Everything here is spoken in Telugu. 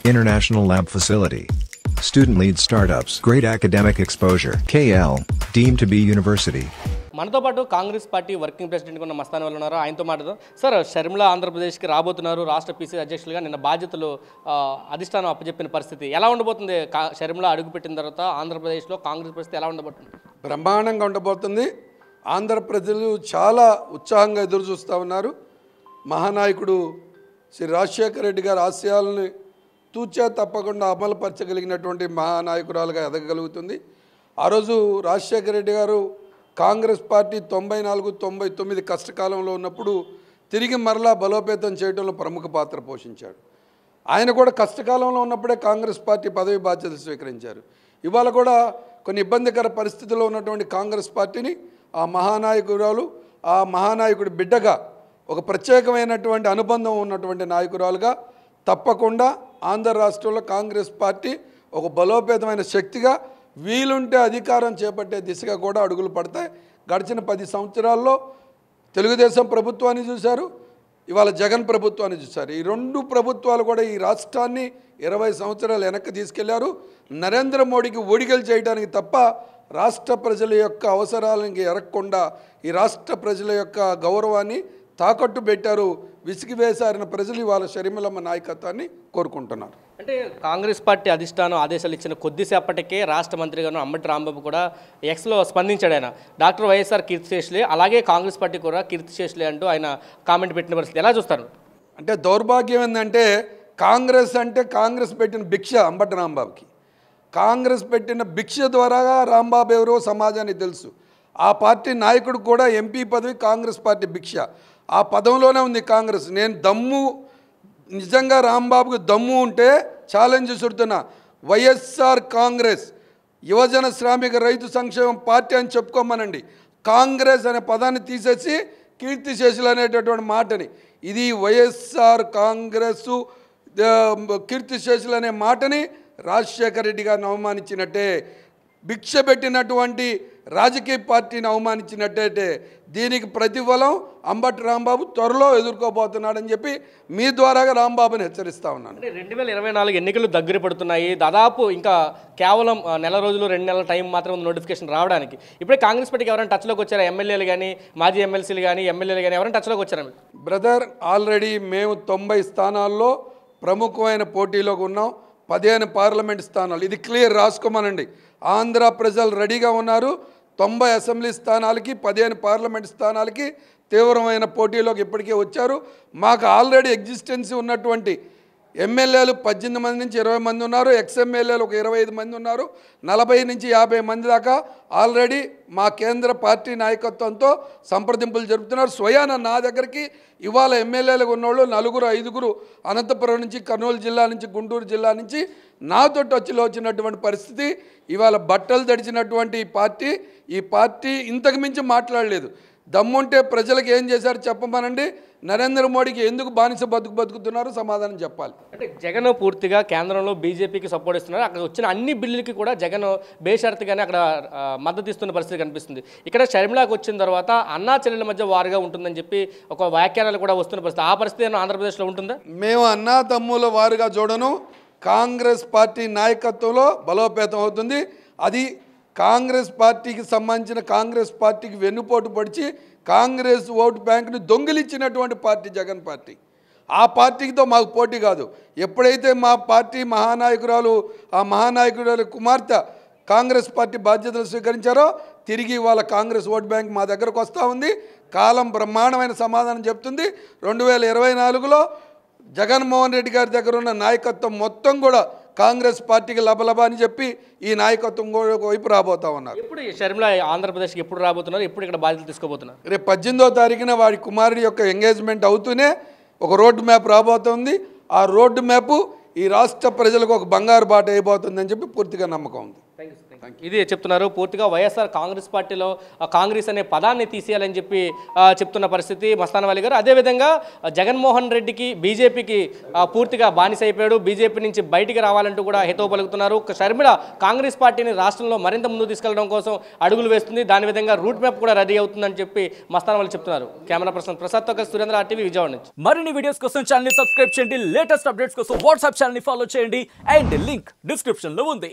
International lab facility. Student-led startups. Great academic exposure. KL, deemed to be university. మనతో పాటు కాంగ్రెస్ పార్టీ వర్కింగ్ ప్రెసిడెంట్ ఉన్న మస్తాన్ వాళ్ళు ఉన్నారు. ఆయనతో మాట్లాడదాం. సార్, షర్మిల ఆంధ్రప్రదేశ్కి రాబోతున్నారు. రాష్ట్ర పీసీ అధ్యక్షులుగా నిన్న బాధ్యతలు అధిష్టానం అప్పచెప్పిన పరిస్థితి ఎలా ఉండబోతుంది? షర్మిల అడుగుపెట్టిన తర్వాత ఆంధ్రప్రదేశ్లో కాంగ్రెస్ పరిస్థితి ఎలా ఉండబోతుంది? బ్రహ్మాండంగా ఉండబోతుంది. ఆంధ్ర ప్రజలు చాలా ఉత్సాహంగా ఎదురు చూస్తూ ఉన్నారు. మహానాయకుడు శ్రీ రాజశేఖర రెడ్డి గారి ఆశయాలను తూచా తప్పకుండా అమలుపరచగలిగినటువంటి మహానాయకురాలుగా ఎదగగలుగుతుంది. ఆ రోజు రాజశేఖర రెడ్డి గారు కాంగ్రెస్ పార్టీ 94-99 కష్టకాలంలో ఉన్నప్పుడు తిరిగి మరలా బలోపేతం చేయడంలో ప్రముఖ పాత్ర పోషించాడు. ఆయన కూడా కష్టకాలంలో ఉన్నప్పుడే కాంగ్రెస్ పార్టీ పదవి బాధ్యతలు స్వీకరించారు. ఇవాళ కూడా కొన్ని ఇబ్బందికర పరిస్థితుల్లో ఉన్నటువంటి కాంగ్రెస్ పార్టీని ఆ మహానాయకురాలు, ఆ మహానాయకుడి బిడ్డగా ఒక ప్రత్యేకమైనటువంటి అనుబంధం ఉన్నటువంటి నాయకురాలుగా తప్పకుండా ఆంధ్ర రాష్ట్రంలో కాంగ్రెస్ పార్టీ ఒక బలోపేతమైన శక్తిగా వీలుంటే అధికారం చేపట్టే దిశగా కూడా అడుగులు పడతాయి. గడిచిన 10 సంవత్సరాల్లో తెలుగుదేశం ప్రభుత్వాన్ని చూశారు, ఇవాళ జగన్ ప్రభుత్వాన్ని చూశారు. ఈ 2 ప్రభుత్వాలు కూడా ఈ రాష్ట్రాన్ని 20 సంవత్సరాలు వెనక్కి తీసుకెళ్లారు. నరేంద్ర మోడీకి ఒడిగలు చేయడానికి తప్ప రాష్ట్ర ప్రజల యొక్క అవసరాలకి ఎరగకుండా ఈ రాష్ట్ర ప్రజల యొక్క గౌరవాన్ని తాకట్టు పెట్టారు. విసిగివేశారిన ప్రజలు ఇవాళ షర్మిలమ్మ నాయకత్వాన్ని కోరుకుంటున్నారు. అంటే కాంగ్రెస్ పార్టీ అధిష్టానం ఆదేశాలు ఇచ్చిన కొద్దిసేపటికే రాష్ట్ర మంత్రిగాను అంబటి రాంబాబు కూడా ఎక్స్లో స్పందించాడు. ఆయన డాక్టర్ వైఎస్ఆర్ కీర్తిశేషులే, అలాగే కాంగ్రెస్ పార్టీ కూడా కీర్తిశేషులే అంటూ ఆయన కామెంట్ పెట్టిన పరిస్థితి ఎలా చూస్తారు? అంటే దౌర్భాగ్యం ఏంటంటే కాంగ్రెస్ అంటే కాంగ్రెస్ పెట్టిన భిక్ష అంబటి రాంబాబుకి. కాంగ్రెస్ పెట్టిన భిక్ష ద్వారా రాంబాబు ఎవరో సమాజానికి తెలుసు. ఆ పార్టీ నాయకుడు కూడా ఎంపీ పదవి కాంగ్రెస్ పార్టీ భిక్ష. ఆ పదంలోనే ఉంది కాంగ్రెస్. నేను దమ్ము నిజంగా రాంబాబుకి దమ్ము ఉంటే ఛాలెంజ్ చూడుతున్నా, వైఎస్ఆర్ కాంగ్రెస్ యువజన శ్రామిక రైతు సంక్షేమం పార్టీ అని చెప్పుకోమనండి. కాంగ్రెస్ అనే పదాన్ని తీసేసి కీర్తిశేషులు అనేటటువంటి మాటని, ఇది వైఎస్ఆర్ కాంగ్రెస్ కీర్తిశేషులు అనే మాటని రాజశేఖర రెడ్డి గారిని అవమానించినట్టే, భిక్ష పెట్టినటువంటి రాజకీయ పార్టీని అవమానించినట్టయితే దీనికి ప్రతిఫలం అంబటి రాంబాబు త్వరలో ఎదుర్కోబోతున్నాడని చెప్పి మీ ద్వారాగా రాంబాబుని హెచ్చరిస్తా ఉన్నాను. 2024 ఎన్నికలు దగ్గర పడుతున్నాయి. దాదాపు ఇంకా కేవలం నెల రోజులు 2 నెలల టైం మాత్రం నోటిఫికేషన్ రావడానికి. ఇప్పుడే కాంగ్రెస్ పార్టీకి ఎవరైనా టచ్లోకి వచ్చారా? ఎమ్మెల్యేలు కానీ, మాజీ ఎమ్మెల్సీలు కానీ, ఎమ్మెల్యేలు కానీ ఎవరైనా టచ్లోకి వచ్చారా? బ్రదర్, ఆల్రెడీ మేము 90 స్థానాల్లో ప్రముఖమైన పోటీలోకి ఉన్నాం. 15 పార్లమెంట్ స్థానాలు, ఇది క్లియర్ రాసుకోమనండి. ఆంధ్ర ప్రజలు రెడీగా ఉన్నారు. 90 అసెంబ్లీ స్థానాలకి, 15 పార్లమెంట్ స్థానాలకి తీవ్రమైన పోటీలోకి ఇప్పటికే వచ్చారు. మాకు ఆల్రెడీ ఎగ్జిస్టెన్సీ ఉన్నటువంటి ఎమ్మెల్యేలు 18 మంది నుంచి 20 మంది ఉన్నారు. ఎక్స్ఎమ్మెల్యేలు ఒక 25 మంది ఉన్నారు. 40 నుంచి 50 మంది దాకా ఆల్రెడీ మా కేంద్ర పార్టీ నాయకత్వంతో సంప్రదింపులు జరుపుతున్నారు. స్వయాన నా దగ్గరికి ఇవాళ ఎమ్మెల్యేలకు ఉన్నోళ్ళు 4-5 అనంతపురం నుంచి, కర్నూలు జిల్లా నుంచి, గుంటూరు జిల్లా నుంచి నాతో టచ్లో వచ్చినటువంటి పరిస్థితి. ఇవాళ బట్టలు తడిచినటువంటి ఈ పార్టీ ఇంతకు మించి మాట్లాడలేదు. దమ్ముంటే ప్రజలకు ఏం చేశారు చెప్పమనండి. నరేంద్ర మోడీకి ఎందుకు బానిస బతుకుతున్నారు సమాధానం చెప్పాలి. అంటే జగన్ పూర్తిగా కేంద్రంలో బీజేపీకి సపోర్ట్ ఇస్తున్నారు. అక్కడ వచ్చిన అన్ని బిల్లులకి కూడా జగన్ బేషరతుగానే అక్కడ మద్దతు ఇస్తున్న పరిస్థితి కనిపిస్తుంది. ఇక్కడ షర్మిలాకి వచ్చిన తర్వాత అన్నా చెల్లెల మధ్య వారుగా ఉంటుందని చెప్పి ఒక వ్యాఖ్యానాలు కూడా వస్తున్న పరిస్థితి. ఆ పరిస్థితి ఆంధ్రప్రదేశ్లో ఉంటుందా? మేము అన్నా తమ్ముల వారుగా చూడను. కాంగ్రెస్ పార్టీ నాయకత్వంలో బలోపేతం అవుతుంది. అది కాంగ్రెస్ పార్టీకి సంబంధించిన, కాంగ్రెస్ పార్టీకి వెన్నుపోటు పొడిచి కాంగ్రెస్ ఓటు బ్యాంకుని దొంగిలించినటువంటి పార్టీ జగన్ పార్టీ. ఆ పార్టీతో మాకు పోటీ కాదు. ఎప్పుడైతే మా పార్టీ మహానాయకురాలు, ఆ మహానాయకురాలు కుమార్తె కాంగ్రెస్ పార్టీ బాధ్యతలు స్వీకరించారో తిరిగి వాళ్ళ కాంగ్రెస్ ఓటు బ్యాంక్ మా దగ్గరకు వస్తూ ఉంది. కాలం బ్రహ్మాండమైన సమాధానం చెప్తుంది. 2024లో జగన్మోహన్ రెడ్డి గారి దగ్గర ఉన్న నాయకత్వం మొత్తం కూడా కాంగ్రెస్ పార్టీకి లబలబా అని చెప్పి ఈ నాయకత్వం వైపు రాబోతా ఉన్నారు. ఇప్పుడు షర్మిల ఆంధ్రప్రదేశ్కి ఎప్పుడు రాబోతున్నారు? ఎప్పుడు ఇక్కడ బాధ్యతలు తీసుకోబోతున్నారు? రేపు 18వ తారీఖున వాడి కుమారుడి యొక్క ఎంగేజ్మెంట్ అవుతూనే ఒక రోడ్డు మ్యాప్ రాబోతుంది. ఆ రోడ్డు మ్యాప్ ఈ రాష్ట్ర ప్రజలకు ఒక బంగారు బాట అయిపోతుందని చెప్పి పూర్తిగా నమ్మకం ఉంది. Thank you. ఇది చెప్తున్నారు. పూర్తిగా వైఎస్ఆర్ కాంగ్రెస్ పార్టీలో కాంగ్రెస్ అనే పదాన్ని తీసేయాలని చెప్పి చెప్తున్న పరిస్థితి మస్తాన్ వలి గారు. అదేవిధంగా జగన్మోహన్ రెడ్డికి బీజేపీకి పూర్తిగా బానిస అయిపోయాడు, బీజేపీ నుంచి బయటికి రావాలంటూ కూడా హితవు పలుకుతున్నారు. షర్మిల కాంగ్రెస్ పార్టీని రాష్ట్రంలో మరింత ముందుకు తీసుకెళ్లడం కోసం అడుగులు వేస్తుంది, దాని విధంగా రూట్ మ్యాప్ కూడా రెడీ అవుతుందని చెప్పి మస్తాన్ వలి చెప్తున్నారు. కెమెరా పర్సన్ ప్రసాద్తో కలిసి సురేంద్ర RTV విజయవాడ నుంచి. మరిన్ని వీడియోస్ కోసం ఛానల్ ని సబ్స్క్రైబ్ చేయండి, లేటెస్ట్ అప్డేట్స్ కోసం వాట్సాప్ ఛానల్ ని ఫాలో చేయండి అండ్ లింక్ డిస్క్రిప్షన్ లో ఉంది.